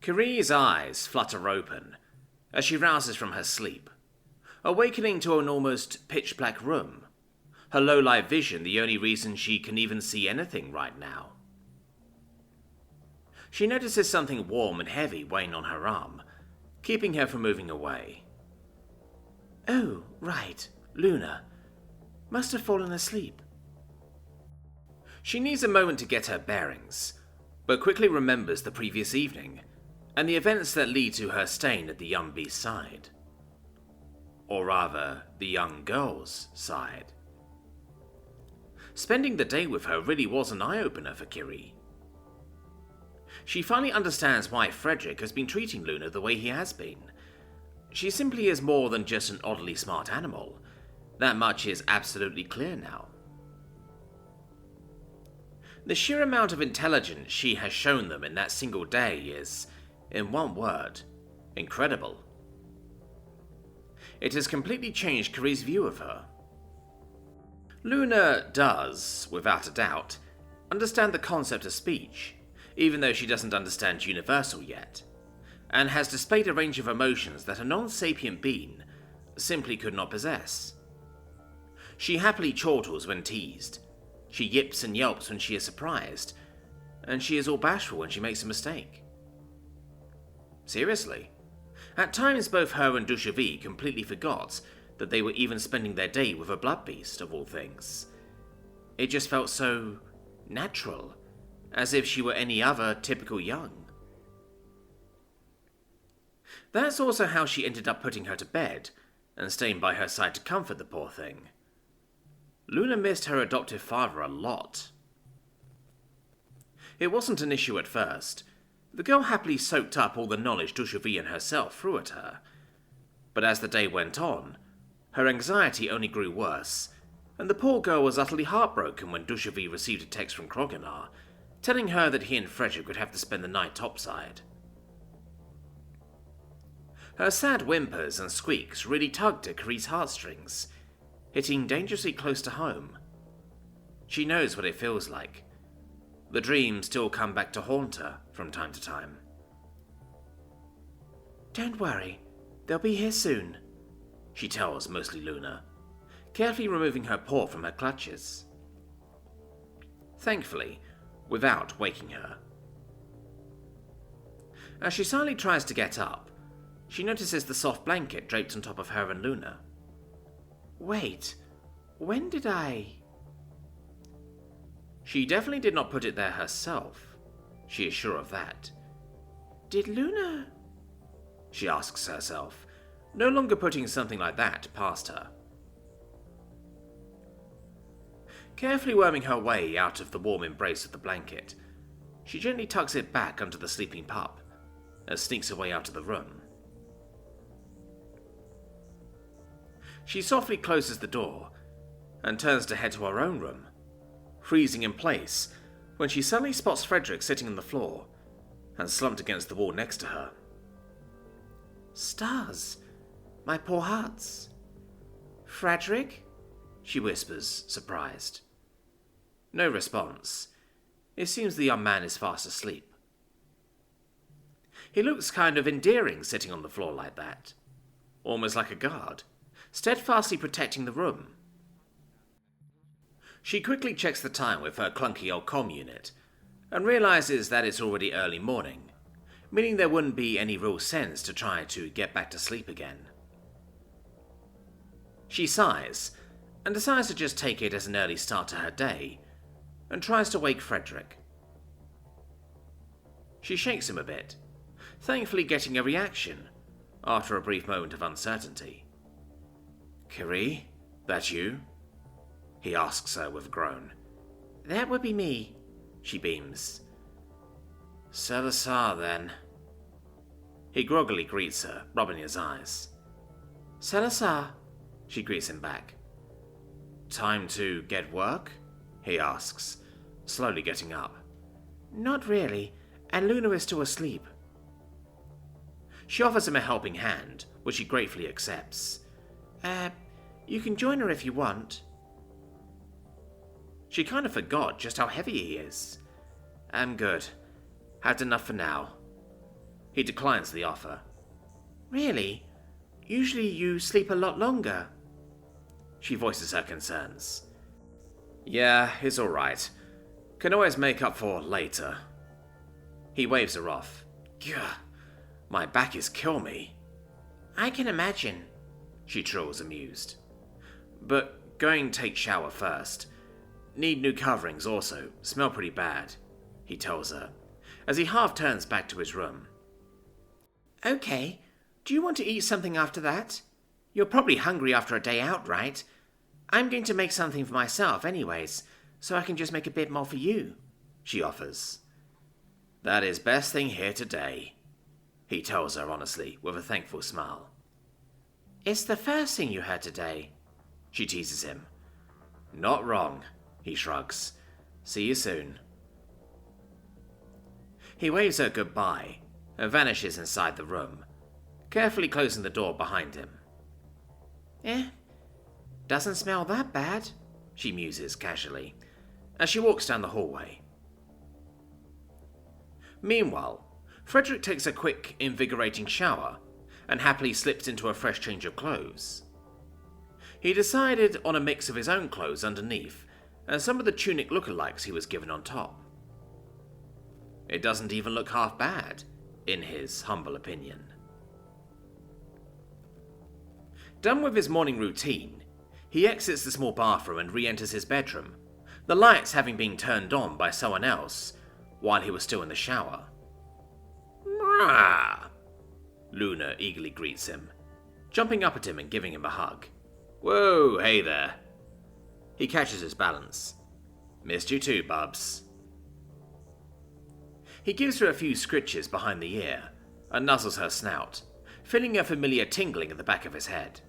Kiri's eyes flutter open as she rouses from her sleep, awakening to an almost pitch-black room, her low-light vision the only reason she can even see anything right now. She notices something warm and heavy weighing on her arm, keeping her from moving away. Oh, right, Luna. Must have fallen asleep. She needs a moment to get her bearings, but quickly remembers the previous evening and the events that lead to her staying at the young beast's side. Or rather, the young girl's side. Spending the day with her really was an eye-opener for Kiri. She finally understands why Frederick has been treating Luna the way he has been. She simply is more than just an oddly smart animal. That much is absolutely clear now. The sheer amount of intelligence she has shown them in that single day is, in one word, incredible. It has completely changed Kiri's view of her. Luna does, without a doubt, understand the concept of speech, even though she doesn't understand universal yet, and has displayed a range of emotions that a non-sapient being simply could not possess. She happily chortles when teased, she yips and yelps when she is surprised, and she is all bashful when she makes a mistake. Seriously. At times both her and Dushavie completely forgot that they were even spending their day with a blood beast, of all things. It just felt so natural, as if she were any other typical young. That's also how she ended up putting her to bed and staying by her side to comfort the poor thing. Luna missed her adoptive father a lot. It wasn't an issue at first. The girl happily soaked up all the knowledge Dushavie and herself threw at her. But as the day went on, her anxiety only grew worse, and the poor girl was utterly heartbroken when Dushavie received a text from Kroganar, telling her that he and Frederick would have to spend the night topside. Her sad whimpers and squeaks really tugged at Kiri's heartstrings, hitting dangerously close to home. She knows what it feels like. The dreams still come back to haunt her from time to time. Don't worry, they'll be here soon, she tells mostly Luna, carefully removing her paw from her clutches. Thankfully, without waking her. As she silently tries to get up, she notices the soft blanket draped on top of her and Luna. Wait, when did I... She definitely did not put it there herself. She is sure of that. Did Luna... She asks herself, no longer putting something like that past her. Carefully worming her way out of the warm embrace of the blanket, she gently tucks it back under the sleeping pup and sneaks away out of the room. She softly closes the door and turns to head to her own room, freezing in place when she suddenly spots Frederick sitting on the floor and slumped against the wall next to her. Stars, my poor hearts. Frederick? She whispers, surprised. No response. It seems the young man is fast asleep. He looks kind of endearing sitting on the floor like that, almost like a guard, steadfastly protecting the room. She quickly checks the time with her clunky old comm unit, and realizes that it's already early morning, meaning there wouldn't be any real sense to try to get back to sleep again. She sighs, and decides to just take it as an early start to her day, and tries to wake Frederick. She shakes him a bit, thankfully getting a reaction, after a brief moment of uncertainty. Kiri, that you? He asks her with a groan. That would be me, she beams. Salazar, then. He groggily greets her, rubbing his eyes. Salazar, she greets him back. Time to get work? He asks, slowly getting up. Not really, and Luna is still asleep. She offers him a helping hand, which he gratefully accepts. You can join her if you want. She kind of forgot just how heavy he is. I'm good. Had enough for now. He declines the offer. Really? Usually you sleep a lot longer. She voices her concerns. Yeah, it's alright. Can always make up for later. He waves her off. Gah, my back is kill me. I can imagine. She trills, amused. But going take shower first. Need new coverings also. Smell pretty bad, he tells her, as he half turns back to his room. Okay. Do you want to eat something after that? You're probably hungry after a day out, right? I'm going to make something for myself anyways, so I can just make a bit more for you, she offers. That is best thing here today, he tells her honestly, with a thankful smile. It's the first thing you heard today, she teases him. Not wrong, he shrugs. See you soon. He waves her goodbye and vanishes inside the room, carefully closing the door behind him. Doesn't smell that bad, she muses casually, as she walks down the hallway. Meanwhile, Frederick takes a quick, invigorating shower and happily slips into a fresh change of clothes. He decided on a mix of his own clothes underneath and some of the tunic lookalikes he was given on top. It doesn't even look half bad, in his humble opinion. Done with his morning routine, he exits the small bathroom and re-enters his bedroom, the lights having been turned on by someone else while he was still in the shower. "Mwah!" Luna eagerly greets him, jumping up at him and giving him a hug. "Whoa, hey there." He catches his balance. "Missed you too, Bubs." He gives her a few scritches behind the ear and nuzzles her snout, feeling a familiar tingling at the back of his head.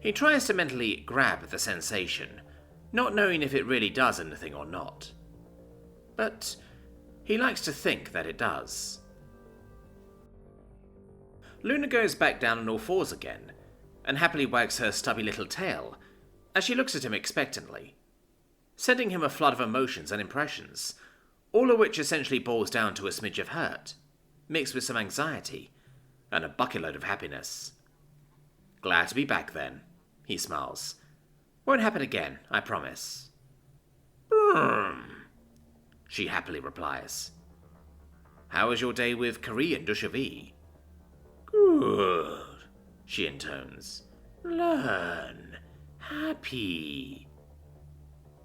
He tries to mentally grab the sensation, not knowing if it really does anything or not. But he likes to think that it does. Luna goes back down on all fours again, and happily wags her stubby little tail as she looks at him expectantly, sending him a flood of emotions and impressions, all of which essentially boils down to a smidge of hurt, mixed with some anxiety, and a bucketload of happiness. "Glad to be back then," he smiles. "Won't happen again, I promise." She happily replies. "How was your day with Kari and Dushavi?" "Good," she intones. "Learn. Happy."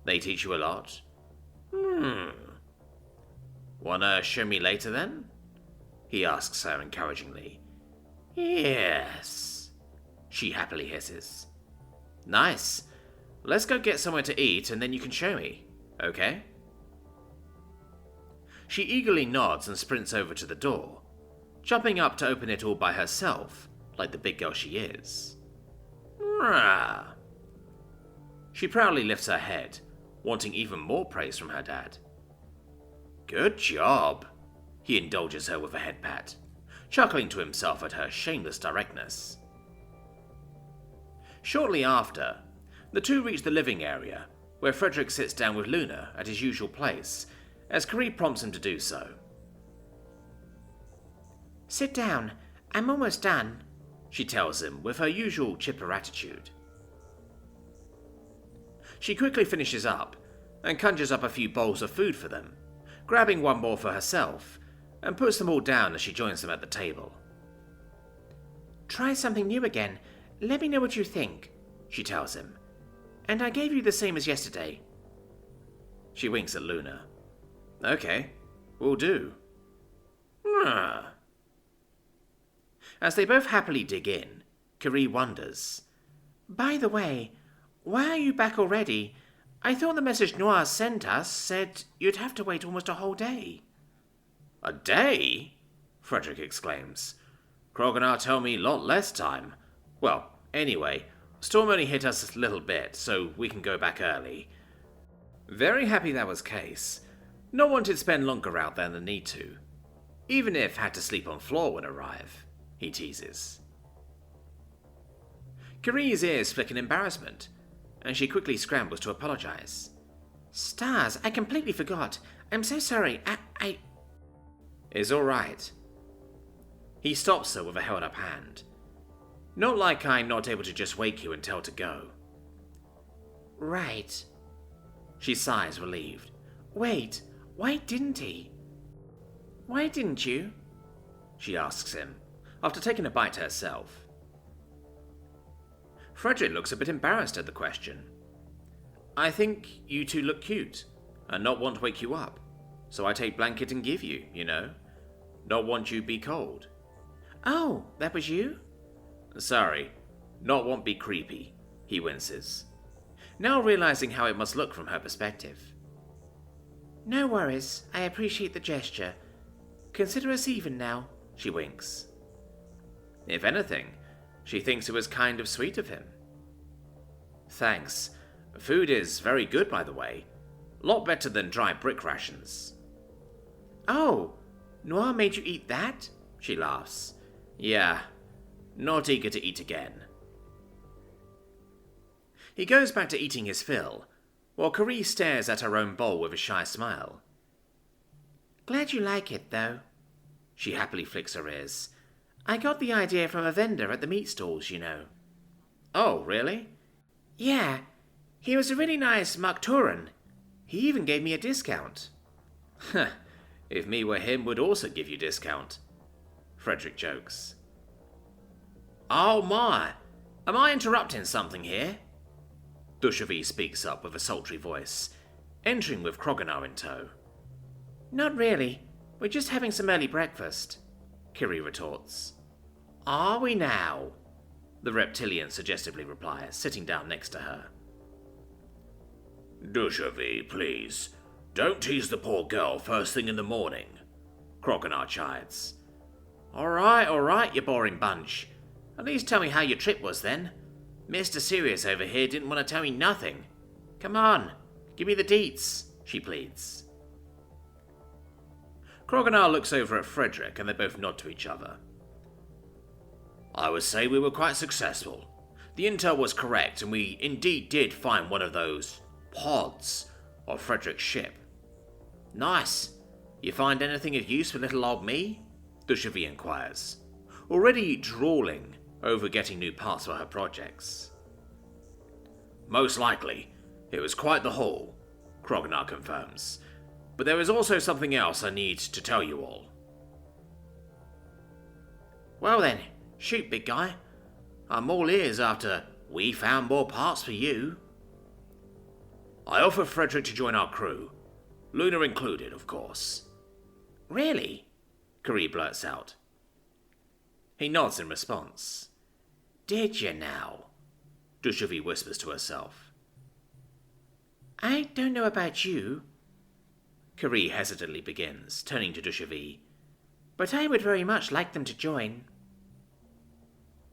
"They teach you a lot?" "Wanna show me later then?" he asks her encouragingly. "Yes," she happily hisses. "Nice. Let's go get somewhere to eat and then you can show me, okay?" She eagerly nods and sprints over to the door, jumping up to open it all by herself, like the big girl she is. Rah. She proudly lifts her head, wanting even more praise from her dad. "Good job," he indulges her with a head pat, chuckling to himself at her shameless directness. Shortly after, the two reach the living area, where Frederick sits down with Luna at his usual place, as Kari prompts him to do so. "Sit down, I'm almost done," she tells him with her usual chipper attitude. She quickly finishes up and conjures up a few bowls of food for them, grabbing one more for herself, and puts them all down as she joins them at the table. "Try something new again. Let me know what you think," she tells him. "And I gave you the same as yesterday." She winks at Luna. "Okay, will do." As they both happily dig in, Kari wonders, "By the way, why are you back already? I thought the message Noir sent us said you'd have to wait almost a whole day." "A day?" Frederick exclaims. "Kroganar told me a lot less time. Well, anyway, storm only hit us a little bit, so we can go back early." Very happy that was case. No one to spend longer out there than need to, even if had to sleep on floor when arrive, he teases. Kari's ears flick in embarrassment, and she quickly scrambles to apologize. "Stars, I completely forgot. I'm so sorry. I... It's all right. He stops her with a held-up hand. Not like I'm not able to just wake you and tell to go. Right. She sighs, relieved. Wait, why didn't he? Why didn't you? She asks him, after taking a bite herself. Frederick looks a bit embarrassed at the question. I think you two look cute, and not want to wake you up, so I take blanket and give you, you know. Not want you be cold. Oh, that was you? Sorry, not want be creepy, he winces, now realizing how it must look from her perspective. No worries, I appreciate the gesture. Consider us even now, she winks. If anything, she thinks it was kind of sweet of him. Thanks. Food is very good, by the way. Lot better than dry brick rations. Oh, Noir made you eat that? She laughs. Yeah, not eager to eat again. He goes back to eating his fill, while Carrie stares at her own bowl with a shy smile. Glad you like it, though. She happily flicks her ears. I got the idea from a vendor at the meat stalls, you know. Oh, really? Yeah, he was a really nice Makturan. He even gave me a discount. If me were him, would also give you discount. Frederick jokes. Oh my, am I interrupting something here? Dushavy speaks up with a sultry voice, entering with Kroganar in tow. Not really, we're just having some early breakfast, Kiri retorts. Are we now? The reptilian suggestively replies, sitting down next to her. Dushavy, please, don't tease the poor girl first thing in the morning, Kroganar chides. All right, you boring bunch. At least tell me how your trip was then. Mr. Serious over here didn't want to tell me nothing. Come on, give me the deets, she pleads. Kroganar looks over at Frederick and they both nod to each other. I would say we were quite successful. The intel was correct and we indeed did find one of those pods of Frederick's ship. Nice. You find anything of use for little old me? Dushavy inquires, already drawling over getting new parts for her projects. Most likely. It was quite the haul, Kroganar confirms. But there is also something else I need to tell you all. Well then, shoot, big guy. I'm all ears after we found more parts for you. I offer Frederick to join our crew. Luna included, of course. Really? Carrie blurts out. He nods in response. Did you now? Dushavy whispers to herself. I don't know about you, Carrie hesitantly begins, turning to Dushavy. But I would very much like them to join.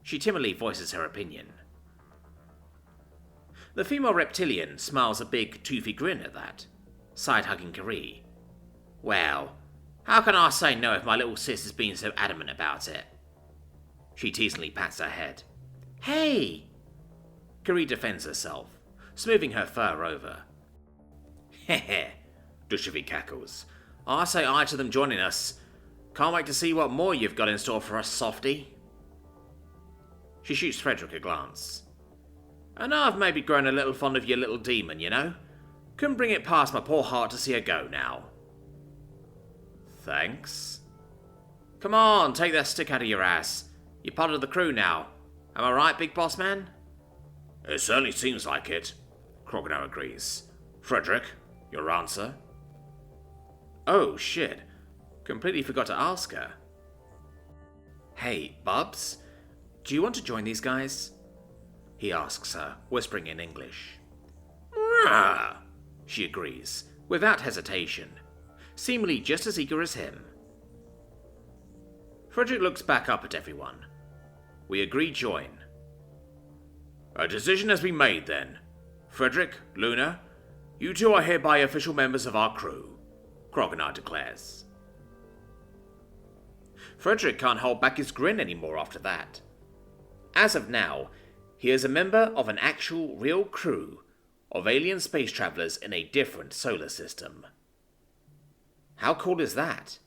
She timidly voices her opinion. The female reptilian smiles a big, toothy grin at that, side-hugging Carrie. Well, how can I say no if my little sis has been so adamant about it? She teasingly pats her head. Hey! Carrie defends herself, smoothing her fur over. Heh, Dushavy cackles. I say aye to them joining us. Can't wait to see what more you've got in store for us, softy. She shoots Frederick a glance. I know I've maybe grown a little fond of your little demon, you know. Couldn't bring it past my poor heart to see her go now. Thanks. Come on, take that stick out of your ass. You're part of the crew now. Am I right, big boss man? It certainly seems like it, Kroganar agrees. Frederick, your answer? Oh, shit. Completely forgot to ask her. Hey, Bubs, do you want to join these guys? He asks her, whispering in English. Rah! She agrees, without hesitation, seemingly just as eager as him. Frederick looks back up at everyone. We agree join. A decision has been made then. Frederick, Luna, you two are hereby official members of our crew, Kroganar declares. Frederick can't hold back his grin anymore after that. As of now, he is a member of an actual real crew of alien space travelers in a different solar system. How cool is that?